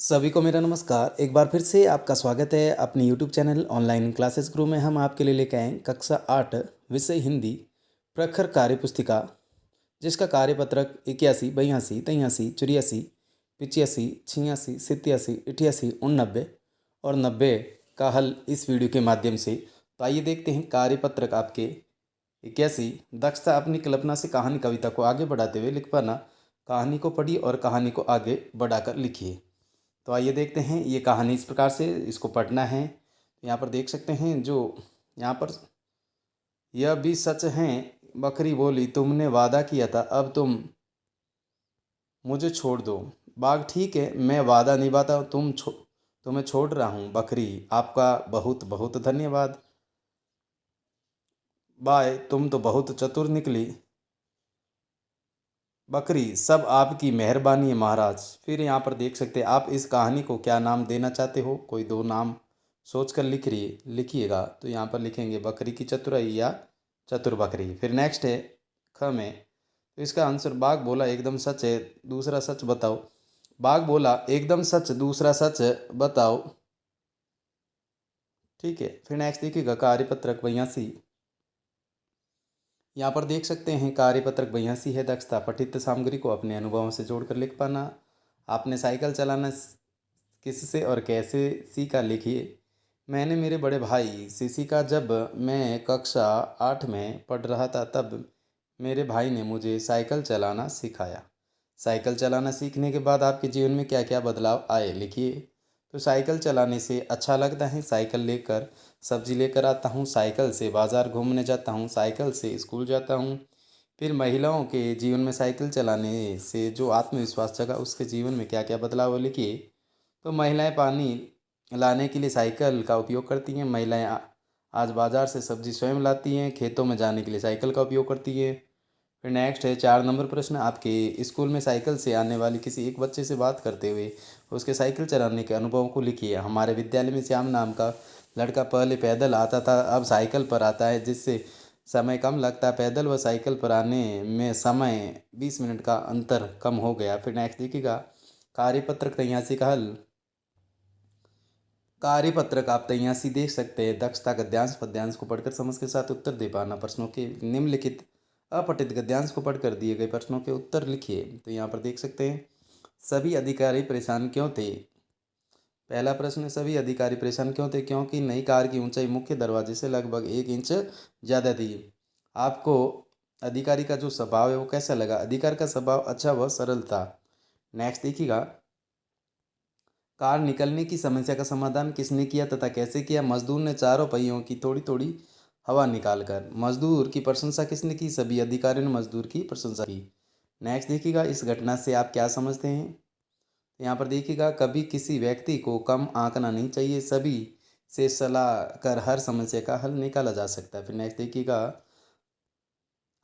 सभी को मेरा नमस्कार। एक बार फिर से आपका स्वागत है अपने यूट्यूब चैनल ऑनलाइन क्लासेस गुरु में। हम आपके लिए लेके आए कक्षा 8 विषय हिंदी प्रखर कार्य पुस्तिका, जिसका कार्यपत्रक 81, 82, 83, 84, 85, 86, 87, 88, 89 और 90 का हल इस वीडियो के माध्यम से। तो आइए देखते हैं कार्यपत्रक आपके 81। दक्षता अपनी कल्पना से कहानी कविता को आगे बढ़ाते हुए लिख पाना। कहानी को पढ़िए और कहानी को आगे बढ़ाकर लिखिए। तो आइए देखते हैं ये कहानी इस प्रकार से, इसको पढ़ना है। यहाँ पर देख सकते हैं जो यहाँ पर, यह भी सच है, बकरी बोली, तुमने वादा किया था, अब तुम मुझे छोड़ दो। बाघ, ठीक है, मैं वादा निभाता हूँ, तुम्हें छोड़ रहा हूँ। बकरी, आपका बहुत बहुत धन्यवाद। बाय, तुम तो बहुत चतुर निकली। बकरी, सब आपकी मेहरबानी है महाराज। फिर यहाँ पर देख सकते हैं आप इस कहानी को क्या नाम देना चाहते हो, कोई दो नाम सोचकर लिखिएगा। तो यहाँ पर लिखेंगे बकरी की चतुराई या चतुर बकरी। फिर नेक्स्ट है ख में, तो इसका आंसर, बाघ बोला एकदम सच है, दूसरा सच बताओ। बाघ बोला एकदम सच, दूसरा सच बताओ। ठीक है। फिर नेक्स्ट देखिएगा कार्यपत्रक 82। यहाँ पर देख सकते हैं कार्यपत्रक 82 है। दक्षता, पठित सामग्री को अपने अनुभवों से जोड़कर लिख पाना। आपने साइकिल चलाना किससे और कैसे सीखा, लिखिए। मैंने मेरे बड़े भाई से सीखा। जब मैं कक्षा 8 में पढ़ रहा था तब मेरे भाई ने मुझे साइकिल चलाना सिखाया। साइकिल चलाना सीखने के बाद आपके जीवन में क्या क्या बदलाव आए, लिखिए। तो साइकिल चलाने से अच्छा लगता है, साइकिल लेकर सब्जी लेकर आता हूँ, साइकिल से बाज़ार घूमने जाता हूँ, साइकिल से स्कूल जाता हूँ। फिर महिलाओं के जीवन में साइकिल चलाने से जो आत्मविश्वास जगा, उसके जीवन में क्या क्या बदलाव, लिखिए। तो महिलाएं पानी लाने के लिए साइकिल का उपयोग करती हैं। महिलाएं आज बाज़ार से सब्जी स्वयं लाती हैं। खेतों में जाने के लिए साइकिल का उपयोग करती है। फिर नेक्स्ट है 4 नंबर प्रश्न, आपके स्कूल में साइकिल से आने वाली किसी एक बच्चे से बात करते हुए उसके साइकिल चलाने के अनुभवों को लिखिए। हमारे विद्यालय में श्याम नाम का लड़का पहले पैदल आता था, अब साइकिल पर आता है, जिससे समय कम लगता है। पैदल व साइकिल पर आने में समय 20 मिनट का अंतर कम हो गया। फिर नेक्स्ट देखिएगा कार्यपत्रक 83 का हल। कार्यपत्रक आप 83 देख सकते हैं। दक्षता, गद्यांश पद्यांश को पढ़कर समझ के साथ उत्तर दे पाना। प्रश्नों के निम्नलिखित अपठित गद्यांश को पढ़कर दिए गए प्रश्नों के उत्तर लिखिए। तो यहाँ पर देख सकते हैं, सभी अधिकारी परेशान क्यों थे। पहला प्रश्न, सभी अधिकारी परेशान क्यों थे? क्योंकि नई कार की ऊंचाई मुख्य दरवाजे से लगभग 1 इंच ज़्यादा थी। आपको अधिकारी का जो स्वभाव है वो कैसा लगा? अधिकारी का स्वभाव अच्छा व सरल था। नेक्स्ट देखिएगा, कार निकलने की समस्या का समाधान किसने किया तथा कैसे किया? मजदूर ने चारों पहियों की थोड़ी थोड़ी हवा निकालकर। मजदूर की प्रशंसा किसने की? सभी अधिकारियों ने मजदूर की प्रशंसा की। नेक्स्ट देखिएगा, इस घटना से आप क्या समझते हैं? यहाँ पर देखिएगा, कभी किसी व्यक्ति को कम आंकना नहीं चाहिए, सभी से सलाह कर हर समस्या का हल निकाला जा सकता है। फिर नेक्स्ट देखिएगा,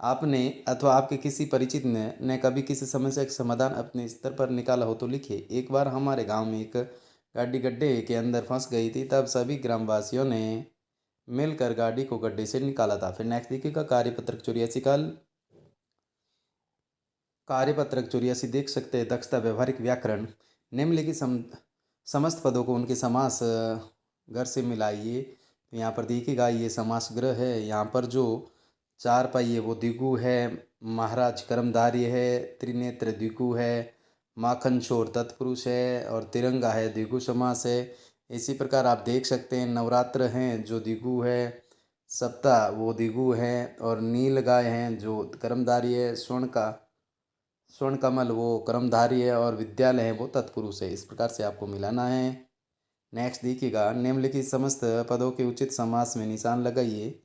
आपने अथवा आपके किसी परिचित ने कभी किसी समस्या का समाधान अपने स्तर पर निकाला हो तो लिखिए। एक बार हमारे गांव में एक गाड़ी गड्ढे के अंदर फंस गई थी, तब सभी ग्रामवासियों ने मिलकर गाड़ी को गड्ढे से निकाला था। फिर नेक्स्ट देखिएगा कार्यपत्रक 84 का हल। कार्यपत्रक 84 देख सकते हैं। दक्षता, व्यवहारिक व्याकरण, निम्नलिखित समस्त पदों को उनके समास घर से मिलाइए। तो यहाँ पर देखिएगा ये समास ग्रह है। यहाँ पर जो चार पहिए वो द्विगु है, महाराज कर्मधार्य है, त्रिनेत्र द्विगु है, माखन चोर तत्पुरुष है और तिरंगा है द्विगु समास है। इसी प्रकार आप देख सकते हैं नवरात्र हैं जो द्विगु है, सप्ताह वो द्विगु है और नील गाय हैं जो कर्मधार्य है, स्वर्ण कमल वो कर्मधारी है और विद्यालय है वो तत्पुरुष है। इस प्रकार से आपको मिलाना है। नेक्स्ट देखिएगा, निम्नलिखित समस्त पदों के उचित समास में निशान लगाइए।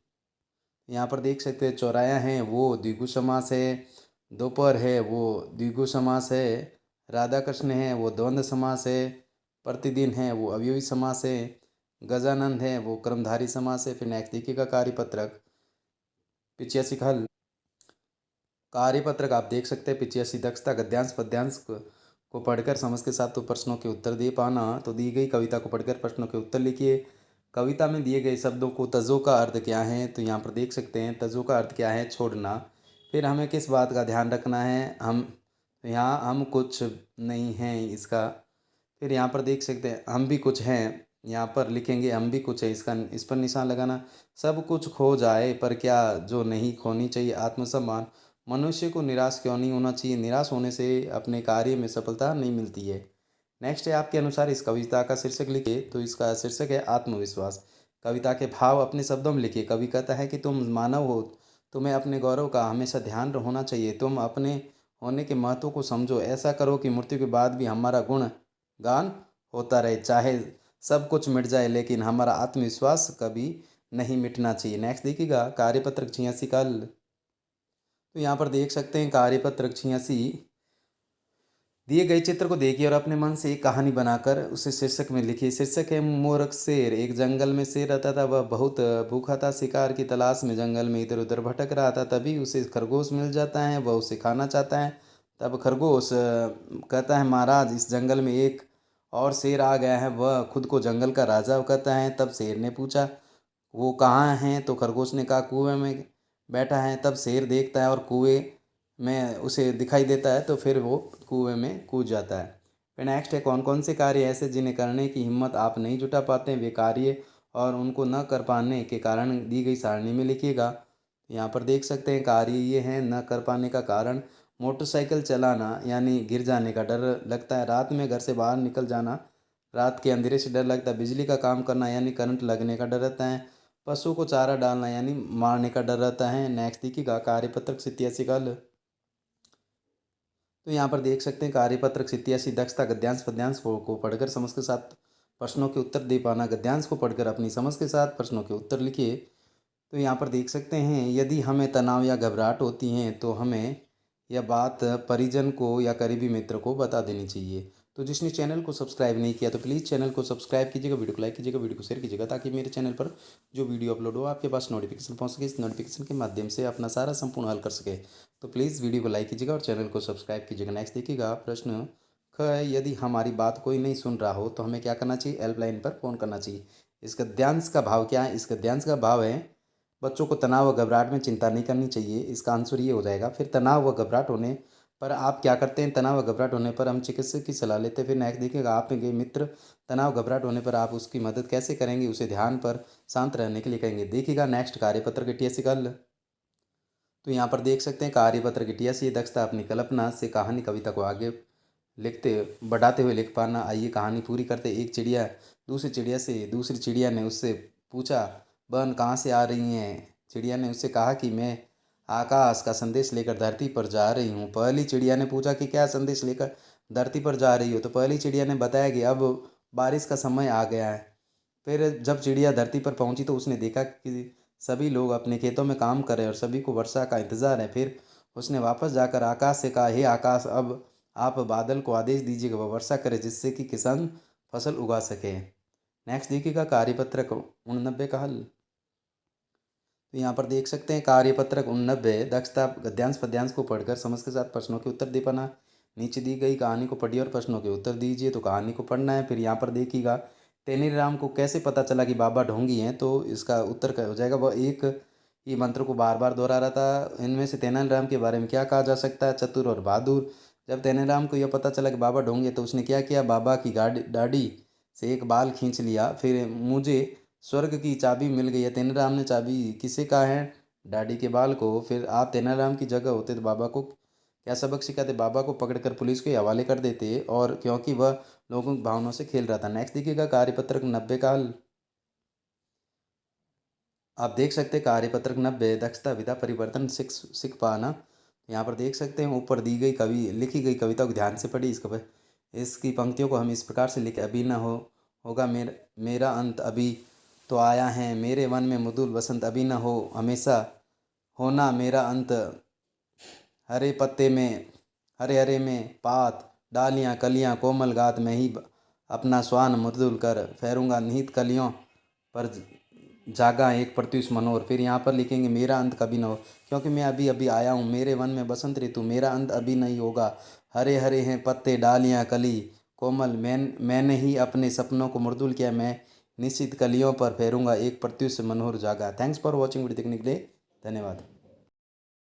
यहाँ पर देख सकते हैं, चौराया है वो द्विगु समास है, दोपहर है वो द्विगु समास है, राधा कृष्ण है वो द्वंद्व समास है, प्रतिदिन है वो अवयवी समास है, गजानंद है वो कर्मधारी समास है। फिर नेक्स्ट देखिएगा कार्यपत्रक 85 का हल। कार्यपत्रक आप देख सकते हैं 85। दक्षता, गद्यांश पद्यांश को पढ़कर समझ के साथ तो प्रश्नों के उत्तर दे पाना। तो दी गई कविता को पढ़कर प्रश्नों के उत्तर लिखिए। कविता में दिए गए शब्दों को तजो का अर्थ क्या है? तो यहाँ पर देख सकते हैं तजो का अर्थ क्या है? छोड़ना। फिर हमें किस बात का ध्यान रखना है? हम यहाँ हम कुछ नहीं हैं इसका। फिर यहाँ पर देख सकते हैं हम भी कुछ हैं, यहाँ पर लिखेंगे हम भी कुछ है, इसका इस पर निशान लगाना। सब कुछ खो जाए पर क्या जो नहीं खोनी चाहिए आत्मसम्मान। मनुष्य को निराश क्यों नहीं होना चाहिए, निराश होने से अपने कार्य में सफलता नहीं मिलती है। नेक्स्ट है आपके अनुसार इस कविता का शीर्षक लिखिए, तो इसका शीर्षक है आत्मविश्वास। कविता के भाव अपने शब्दों में लिखिए। कवि कहता है कि तुम मानव हो, तुम्हें अपने गौरव का हमेशा ध्यान होना चाहिए, तुम अपने होने के महत्व को समझो, ऐसा करो कि मृत्यु के बाद भी हमारा गुण गान होता रहे, चाहे सब कुछ मिट जाए लेकिन हमारा आत्मविश्वास कभी नहीं मिटना चाहिए। नेक्स्ट देखिएगा कार्यपत्रक 86 का हल। तो यहाँ पर देख सकते हैं कार्यपत्रक 86, दिए गए चित्र को देखिए और अपने मन से एक कहानी बनाकर उसे शीर्षक में लिखिए। शीर्षक है मूर्ख शेर। एक जंगल में शेर रहता था, वह बहुत भूखा था, शिकार की तलाश में जंगल में इधर उधर भटक रहा था। तभी उसे खरगोश मिल जाता है, वह उसे खाना चाहता है। तब खरगोश कहता है महाराज इस जंगल में एक और शेर आ गया है, वह खुद को जंगल का राजा कहता है। तब शेर ने पूछा वो कहाँ है, तो खरगोश ने कहा कुएं में बैठा है। तब शेर देखता है और कुएं में उसे दिखाई देता है, तो फिर वो कुएं में कूद जाता है। फिर नेक्स्ट है कौन कौन से कार्य ऐसे जिन्हें करने की हिम्मत आप नहीं जुटा पाते, वे कार्य और उनको न कर पाने के कारण दी गई सारणी में लिखिएगा। यहाँ पर देख सकते हैं कार्य ये हैं, न कर पाने का कारण मोटरसाइकिल चलाना यानी गिर जाने का डर लगता है, रात में घर से बाहर निकल जाना, रात के अंधेरे से डर लगता है, बिजली का काम करना यानी करंट लगने का डर रहता है, पशु को चारा डालना यानी मारने का डर रहता है। नेक्स्ट देखिएगा कार्यपत्रक 87 का हल। तो यहाँ पर देख सकते हैं कार्यपत्रक 87 दक्षता। गद्यांश पद्यांश को पढ़कर समझ के साथ प्रश्नों के उत्तर दे पाना। गद्यांश को पढ़कर अपनी समझ के साथ प्रश्नों के उत्तर लिखिए। तो यहाँ पर देख सकते हैं यदि हमें तनाव या घबराहट होती है तो हमें यह बात परिजन को या करीबी मित्र को बता देनी चाहिए। तो जिसने चैनल को सब्सक्राइब नहीं किया तो प्लीज़ चैनल को सब्सक्राइब कीजिएगा, वीडियो को लाइक कीजिएगा, वीडियो को शेयर कीजिएगा, ताकि मेरे चैनल पर जो वीडियो अपलोड हो आपके पास नोटिफिकेशन पहुंच सके। इस नोटिफिकेशन के माध्यम से अपना सारा संपूर्ण हल कर सके। तो प्लीज़ वीडियो को लाइक कीजिएगा और चैनल को सब्सक्राइब कीजिएगा। नेक्स्ट देखिएगा प्रश्न ख, यदि हमारी बात कोई नहीं सुन रहा हो तो हमें क्या करना चाहिए, हेल्पलाइन पर फ़ोन करना चाहिए। इस गद्यांश का भाव क्या है, इस गद्यांश का भाव है बच्चों को तनाव व घबराहट में चिंता नहीं करनी चाहिए। इसका आंसर ये हो जाएगा। फिर तनाव व घबराहट होने पर आप क्या करते हैं, तनाव व घबराहट होने पर हम चिकित्सक की सलाह लेते हैं। फिर नेक्स्ट देखिएगा आपके मित्र तनाव घबराहट होने पर आप उसकी मदद कैसे करेंगे, उसे ध्यान पर शांत रहने के लिए कहेंगे। देखिएगा नेक्स्ट कार्यपत्र की 88 का हल। तो यहाँ पर देख सकते हैं कार्यपत्र की 88 दक्षता अपनी कल्पना से कहानी कविता को आगे लिखते बढ़ाते हुए लिख पाना। आइए कहानी पूरी करते। एक चिड़िया दूसरी चिड़िया ने उससे पूछा बहन कहाँ से आ रही हैं। चिड़िया ने उससे कहा कि मैं आकाश का संदेश लेकर धरती पर जा रही हूँ। पहली चिड़िया ने पूछा कि क्या संदेश लेकर धरती पर जा रही हो, तो पहली चिड़िया ने बताया कि अब बारिश का समय आ गया है। फिर जब चिड़िया धरती पर पहुंची तो उसने देखा कि सभी लोग अपने खेतों में काम कर रहे हैं और सभी को वर्षा का इंतज़ार है। फिर उसने वापस जाकर आकाश से कहा हे आकाश, अब आप बादल को आदेश दीजिएगा वह वर्षा करे जिससे कि किसान फसल उगा सके। नेक्स्ट देखिएगा कार्यपत्रक 89 का हल। तो यहाँ पर देख सकते हैं कार्यपत्रक 89 दक्षता गद्यांश पद्यांश को पढ़कर समझ के साथ प्रश्नों के उत्तर दे पाना। नीचे दी गई कहानी को पढ़िए और प्रश्नों के उत्तर दीजिए। तो कहानी को पढ़ना है। फिर यहाँ पर देखिएगा तेनीराम को कैसे पता चला कि बाबा ढोंगी हैं, तो इसका उत्तर क्या हो जाएगा, वह एक ही मंत्र को बार बार दोहरा रहा था। इनमें से तेनालीराम के बारे में क्या कहा जा सकता है, चतुर और बहादुर। जब तेनालीराम को यह पता चला कि बाबा ढोंगी है तो उसने क्या किया, बाबा की दाढ़ी से एक बाल खींच लिया। फिर मुझे स्वर्ग की चाबी मिल गई है। तेनालीराम ने चाबी किसे कहा है, दाढ़ी के बाल को। फिर आप तेनालीराम की जगह होते तो बाबा को क्या सबक सिखाते, बाबा को पकड़कर पुलिस के हवाले कर देते, और क्योंकि वह लोगों की भावनाओं से खेल रहा था। नेक्स्ट देखिएगा कार्यपत्रक 90 का हल। आप देख सकते हैं कार्यपत्रक 90 दक्षता विधा परिवर्तन सीख पाना। यहाँ पर देख सकते हैं ऊपर दी गई लिखी गई कविता को ध्यान से पढ़ी। इसकी पंक्तियों को हम इस प्रकार से लिखे, अभी न होगा मेरा अंत अभी तो आया है, मेरे मन में मृदुल बसंत अभी न हो हमेशा होना मेरा अंत, हरे पत्ते में हरे हरे में पात डालियाँ कलियाँ कोमल गात में ही अपना स्वान मृदुल कर फेरूंगा निहित कलियों पर जागा एक प्रत्युष मनोर। फिर यहाँ पर लिखेंगे मेरा अंत कभी न हो, क्योंकि मैं अभी अभी आया हूँ, मेरे वन में बसंत ऋतु, मेरा अंत अभी नहीं होगा, हरे हरे हैं पत्ते डालियाँ कली कोमल, मैंने ही अपने सपनों को मृदुल किया, मैं निश्चित कलियों पर फेरूंगा एक प्रत्युष मनोहर जागा। थैंक्स फॉर वॉचिंग, वीडियो देखने के लिए धन्यवाद।